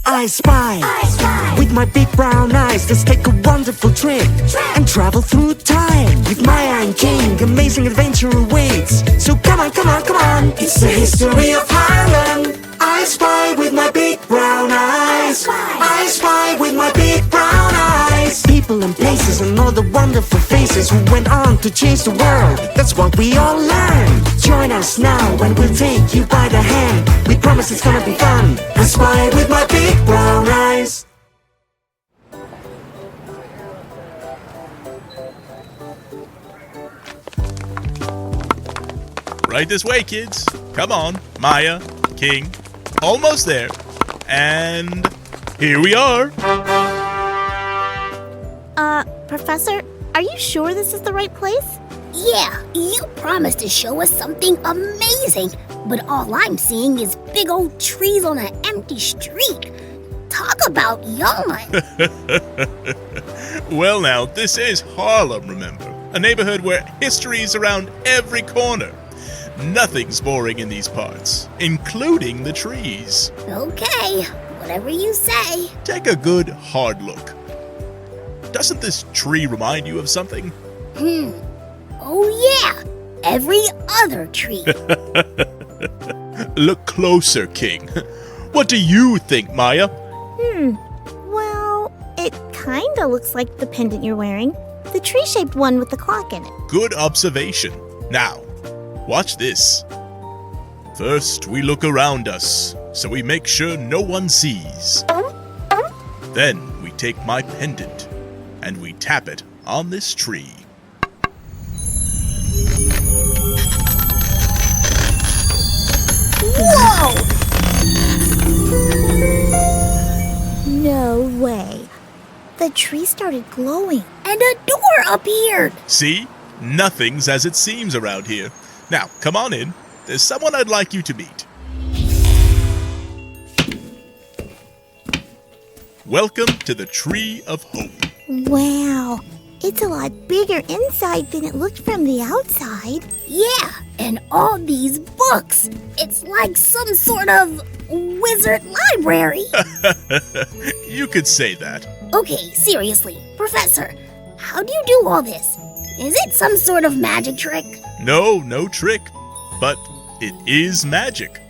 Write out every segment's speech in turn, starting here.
I spy, with my big brown eyes. Let's take a wonderful trip and travel through time. With Maya and King, amazing adventure awaits. So come on, come on, come on. It's the history of Harlem. I spy with my big brown eyes. I spy with my big brown eyes. People and places and all the wonderful faces who went on to change the world. That's what we all learned. Join us now and we'll take you by the hand. We promise it's gonna be fun. I spy with my big brown eyes. Right this way, kids. Come on, Maya, King. Almost there. And here we are. Professor, are you sure this is the right place? Yeah, you promised to show us something amazing, but all I'm seeing is big old trees on an empty street. Talk about yawn. Well now, this is Harlem, remember? A neighborhood where history is around every corner. Nothing's boring in these parts, including the trees. Okay, whatever you say. Take a good, hard look. Doesn't this tree remind you of something? Oh yeah, every other tree. Look closer, King. What do you think, Maya? Well, it kinda looks like the pendant you're wearing. The tree-shaped one with the clock in it. Good observation. Now, watch this. First, we look around us, so we make sure no one sees. Then, we take my pendant, and we tap it on this tree. Whoa! No way. The tree started glowing. And a door appeared. See? Nothing's as it seems around here. Now, come on in. There's someone I'd like you to meet. Welcome to the Tree of Hope. Wow, it's a lot bigger inside than it looked from the outside. Yeah, and all these books. It's like some sort of wizard library. You could say that. Okay, seriously, Professor, how do you do all this? Is it some sort of magic trick? No trick. But it is magic.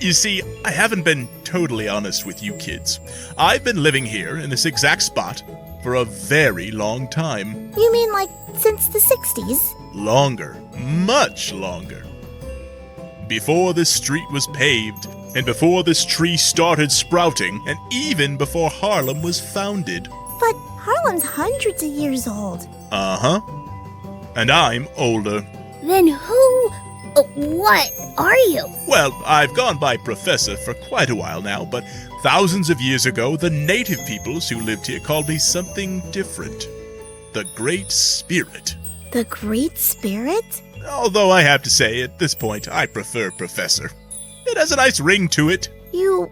You see, I haven't been totally honest with you kids. I've been living here in this exact spot for a very long time. You mean like since the 60s? Longer. Much longer. Before this street was paved, and before this tree started sprouting, and even before Harlem was founded. But Harlem's hundreds of years old. Uh-huh. And I'm older. Then what are you? Well, I've gone by Professor for quite a while now, but thousands of years ago, the native peoples who lived here called me something different. The Great Spirit. The Great Spirit? Although I have to say, at this point, I prefer Professor. It has a nice ring to it. You're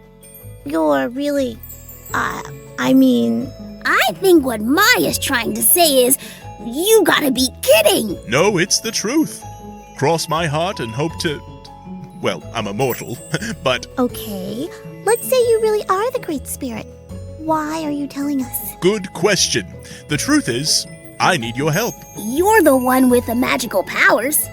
really, I think what Maya's trying to say is, you gotta be kidding. No, it's the truth. Cross my heart and hope to... Well, I'm immortal, but... Okay, let's say you really are the Great Spirit. Why are you telling us? Good question. The truth is, I need your help. You're the one with the magical powers.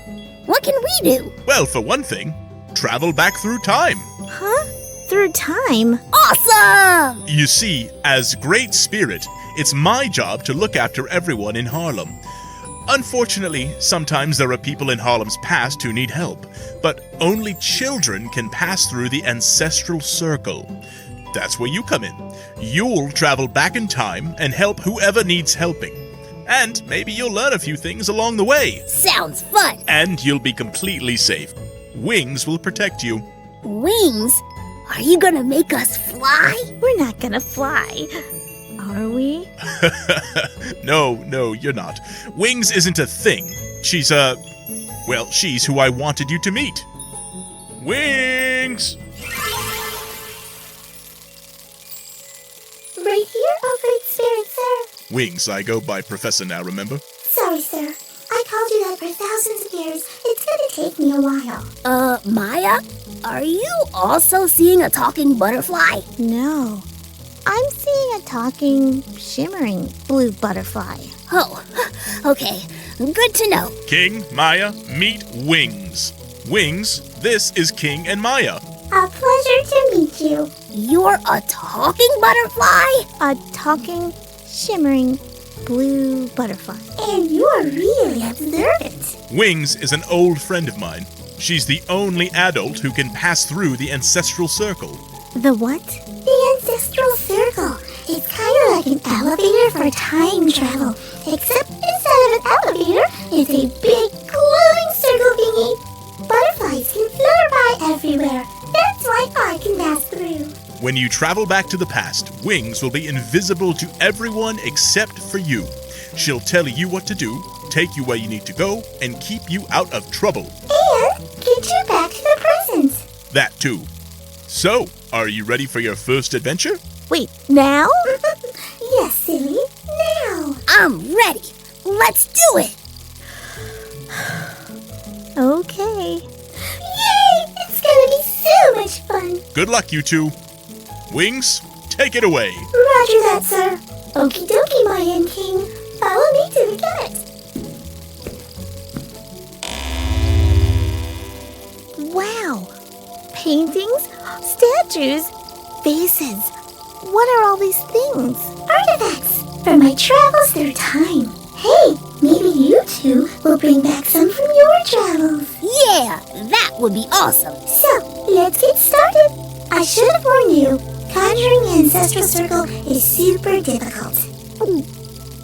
What can we do? Well, for one thing, travel back through time. Huh? Through time? Awesome! You see, as Great Spirit, it's my job to look after everyone in Harlem. Unfortunately, sometimes there are people in Harlem's past who need help, but only children can pass through the Ancestral Circle. That's where you come in. You'll travel back in time and help whoever needs helping. And maybe you'll learn a few things along the way. Sounds fun. And you'll be completely safe. Wings will protect you. Wings? Are you gonna make us fly? We're not gonna fly. Are we? No, you're not. Wings isn't a thing. She's who I wanted you to meet. Wings! Right here, oh Great Spirit, sir. Wings, I go by Professor now, remember? Sorry, sir. I called you that for thousands of years. It's gonna take me a while. Maya? Are you also seeing a talking butterfly? No, I'm seeing a talking, shimmering blue butterfly. Oh, okay. Good to know. King, Maya, meet Wings. Wings, this is King and Maya. A pleasure to meet you. You're a talking butterfly? A talking, shimmering blue butterfly. And you're really observant. Wings is an old friend of mine. She's the only adult who can pass through the Ancestral Circle. The what? The Ancestral Circle. It's kind of like an elevator for time travel. Except instead of an elevator, it's a big glowing circle thingy. Butterflies can flutter by everywhere. That's why I can pass through. When you travel back to the past, Wings will be invisible to everyone except for you. She'll tell you what to do, take you where you need to go, and keep you out of trouble. And get you back to the present. That too. So, are you ready for your first adventure? Wait, now? Yes, silly. Now. I'm ready. Let's do it. Okay. Yay! It's gonna be so much fun. Good luck, you two. Wings, take it away. Roger that, sir. Okie dokie, my end king. Follow me to the cabin. Wow. Paintings, statues, vases. What are all these things? Artifacts from my travels through time. Hey, maybe you two will bring back some from your travels. Yeah, that would be awesome. So, let's get started. I should have warned you. Conjuring the Ancestral Circle is super difficult.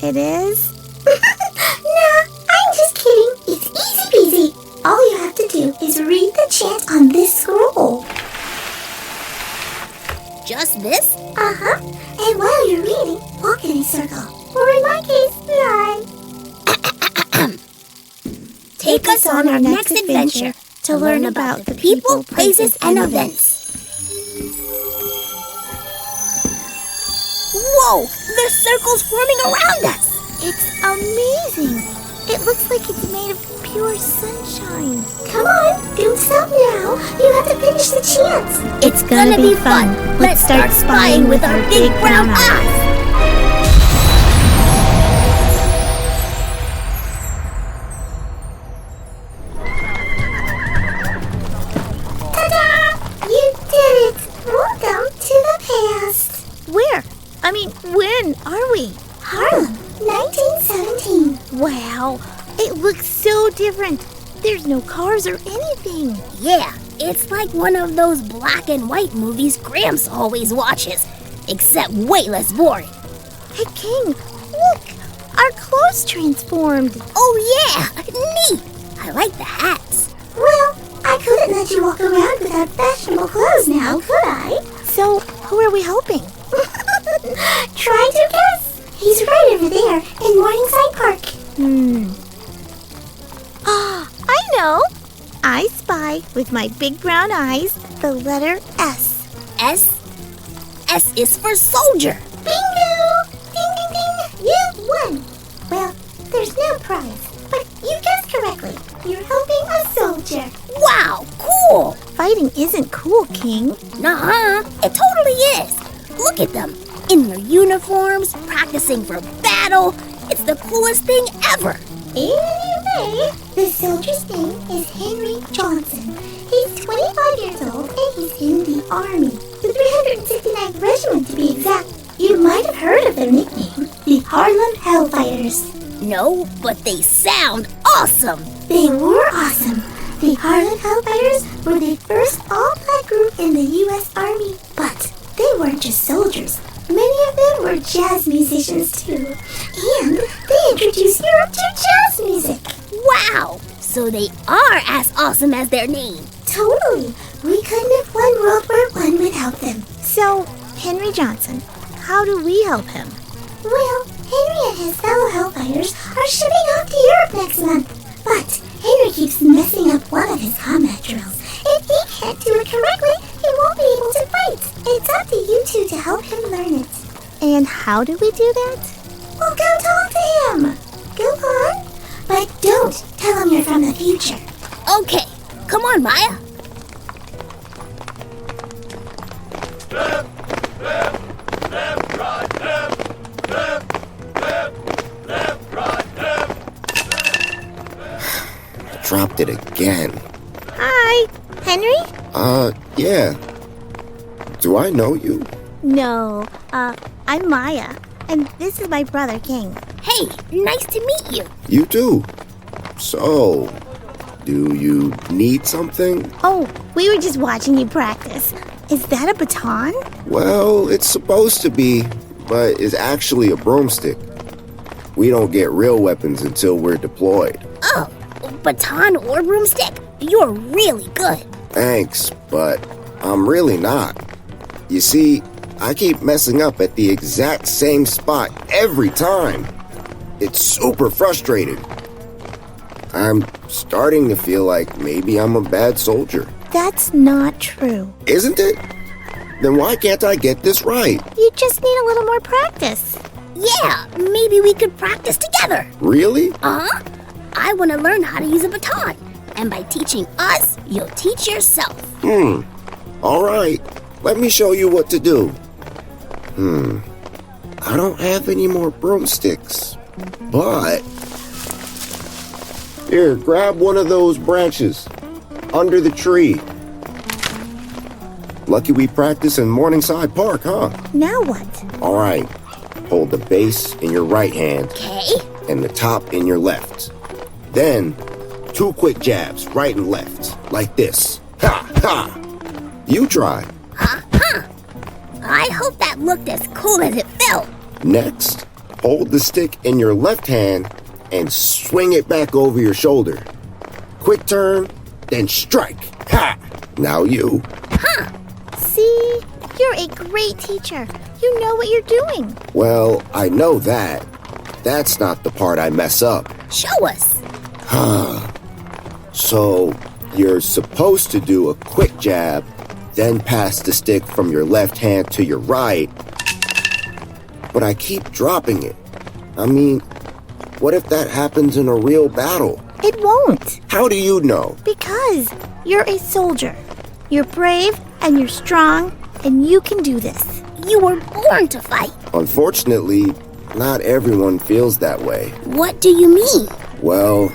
It is? Nah, I'm just kidding. It's easy peasy. All you have to do is read the chant on this scroll. Just this? Uh-huh. And while you're reading, walk in a circle. Or in my case, line. Take us on our next adventure to learn about the people, places, and events. Whoa! The circle's forming around us! It's amazing. It looks like it's made of pure sunshine. Come on, don't stop now. You have to finish the chant. It's gonna be fun. Let's start spying with our big brown eyes. Ta-da! You did it. Welcome to the past. Where? I mean, when are we? Harlem, 1917. Wow. It looks so different. There's no cars or anything. Yeah, it's like one of those black and white movies Gramps always watches, except way less boring. Hey, King, look. Our clothes transformed. Oh yeah, neat. I like the hats. Well, I couldn't let you walk around without fashionable clothes now, could I? So, who are we helping? Try to guess. He's right over there in Morningside Park. I know. I spy with my big brown eyes the letter S. S? S is for soldier. Bingo! Ding, ding, ding! You've won! Well, there's no prize, but you guessed correctly. You're helping a soldier. Wow, cool. Fighting isn't cool, King. Nuh-uh, it totally is. Look at them, in their uniforms, practicing for battle. It's the coolest thing ever. Anyway, the soldier's name is Henry Johnson. He's 25 years old and he's in the Army. The 369th Regiment to be exact. You might have heard of their nickname, the Harlem Hellfighters. No, but they sound awesome. They were awesome. The Harlem Hellfighters were the first all-black group in the U.S. Army. But they weren't just soldiers. Many of them were jazz musicians too. And they introduced Europe to jazz music. Wow, so they are as awesome as their name. Totally. We couldn't have won World War I without them. So, Henry Johnson, how do we help him? Well, Henry and his fellow Hellfighters are shipping off to Europe next month. But Henry keeps messing up one of his combat drills. If he can't do it correctly, he won't be able to fight. It's up to you two to help him learn it. And how do we do that? Well, go talk to him. Go on. But don't tell him you're from the future. Okay, come on, Maya. dropped it again. Hi, Henry? Yeah. Do I know you? No, I'm Maya, and this is my brother, King. Hey, nice to meet you. You do. So, do you need something? Oh, we were just watching you practice. Is that a baton? Well, it's supposed to be, but it's actually a broomstick. We don't get real weapons until we're deployed. Oh, baton or broomstick? You're really good. Thanks, but I'm really not. You see, I keep messing up at the exact same spot every time. It's super frustrating. I'm starting to feel like maybe I'm a bad soldier. That's not true. Isn't it? Then why can't I get this right? You just need a little more practice. Yeah, maybe we could practice together. Really? Uh-huh. I want to learn how to use a baton. And by teaching us, you'll teach yourself. All right. Let me show you what to do. I don't have any more broomsticks. But... Here, grab one of those branches. Under the tree. Lucky we practice in Morningside Park, huh? Now what? All right. Hold the base in your right hand Okay? and the top in your left. Then, 2 quick jabs, right and left, like this. Ha! Ha! You try. I hope that looked as cool as it felt. Next, hold the stick in your left hand and swing it back over your shoulder. Quick turn, then strike. Ha! Now you. See? You're a great teacher. You know what you're doing. Well, I know that. That's not the part I mess up. Show us. So, you're supposed to do a quick jab, then pass the stick from your left hand to your right. But I keep dropping it. I mean, what if that happens in a real battle? It won't. How do you know? Because you're a soldier. You're brave and you're strong and you can do this. You were born to fight. Unfortunately, not everyone feels that way. What do you mean? Well,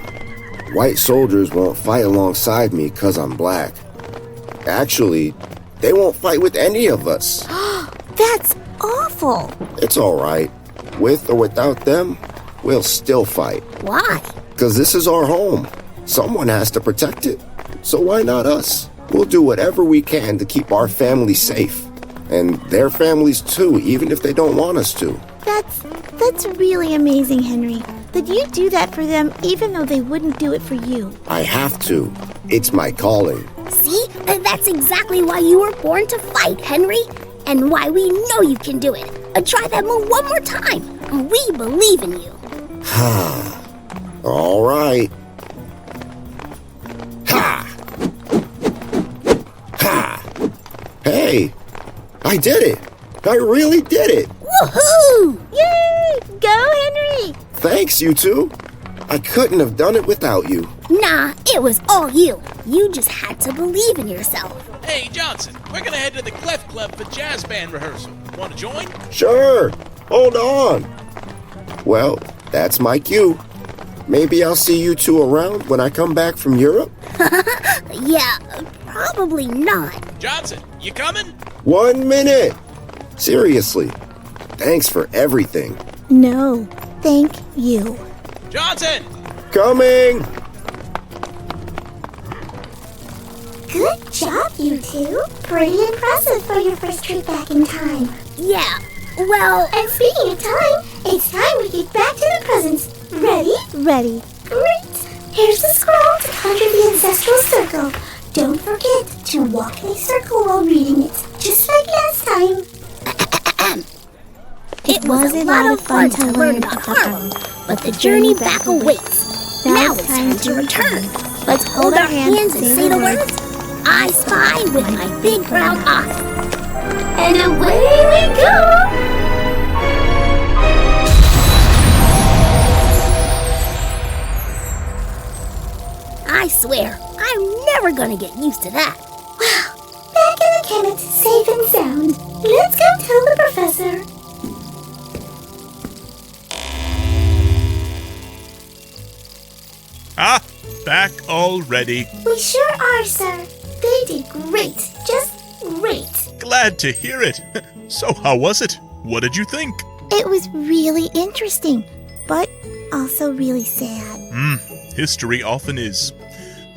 white soldiers won't fight alongside me because I'm black. Actually, they won't fight with any of us. That's awful. It's all right. With or without them, we'll still fight. Why? Because this is our home. Someone has to protect it. So why not us? We'll do whatever we can to keep our families safe. And their families too, even if they don't want us to. That's really amazing, Henry. That you do that for them even though they wouldn't do it for you. I have to. It's my calling. See? That's exactly why you were born to fight, Henry. And why we know you can do it. Try that move one more time. We believe in you. All right. Ha! Ha! Hey, I did it. I really did it. Woohoo! Yay! Go, Henry! Thanks, you two. I couldn't have done it without you. Nah, it was all you. You just had to believe in yourself. Hey, Johnson, we're gonna head to the Clef Club for jazz band rehearsal. Want to join? Sure. Hold on. Well, that's my cue. Maybe I'll see you two around when I come back from Europe? Yeah, probably not. Johnson, you coming? 1 minute. Seriously. Thanks for everything. No, thank you. Johnson! Coming! Good job, you two. Pretty impressive for your first trip back in time. Yeah, well, And speaking of time, it's time we get back to the presents. Ready? Ready. Great. Here's the scroll to conjure the Ancestral Circle. Don't forget to walk in a circle while reading it, just like last time. it was a lot of fun to learn about Harlem, but the journey back awaits. Now it's time to return. Let's hold our hands and say the words, I spy with my big brown eye. And away we go! I swear, I'm never gonna get used to that. Back in the chemist, safe and sound. Let's go tell the professor. Ah, back all all ready. We sure are, sir. They did great. Just great. Glad to hear it. So how was it? What did you think? It was really interesting, but also really sad. History often is.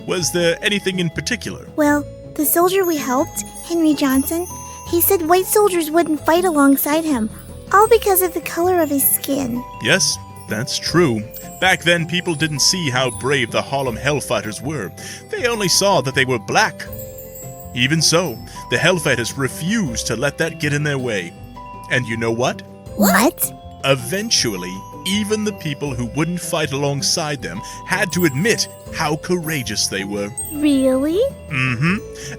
Was there anything in particular? Well, the soldier we helped, Henry Johnson, he said white soldiers wouldn't fight alongside him, all because of the color of his skin. Yes, that's true. Back then, people didn't see how brave the Harlem Hellfighters were. They only saw that they were black. Even so, the Hellfighters refused to let that get in their way. And you know what? What? Eventually, even the people who wouldn't fight alongside them had to admit how courageous they were. Really?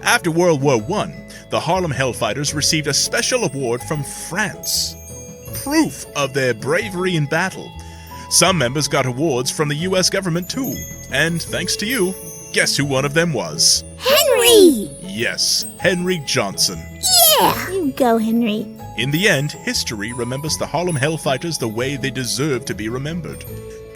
After World War I, the Harlem Hellfighters received a special award from France. Proof of their bravery in battle. Some members got awards from the US government too. And thanks to you, guess who one of them was? Henry! Yes, Henry Johnson. Yeah! You go, Henry. In the end, history remembers the Harlem Hellfighters the way they deserve to be remembered,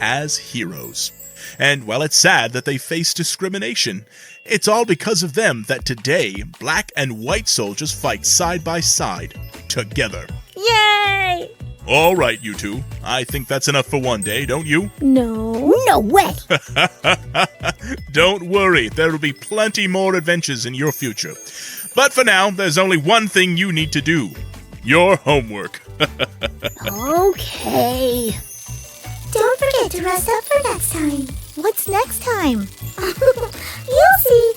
as heroes. And while it's sad that they face discrimination, it's all because of them that today, black and white soldiers fight side by side, together. Yay! All right, you two. I think that's enough for one day, don't you? No. No way! Don't worry, there will be plenty more adventures in your future. But for now, there's only one thing you need to do. Your homework. Okay. Don't forget to rest up for next time. What's next time? You'll see.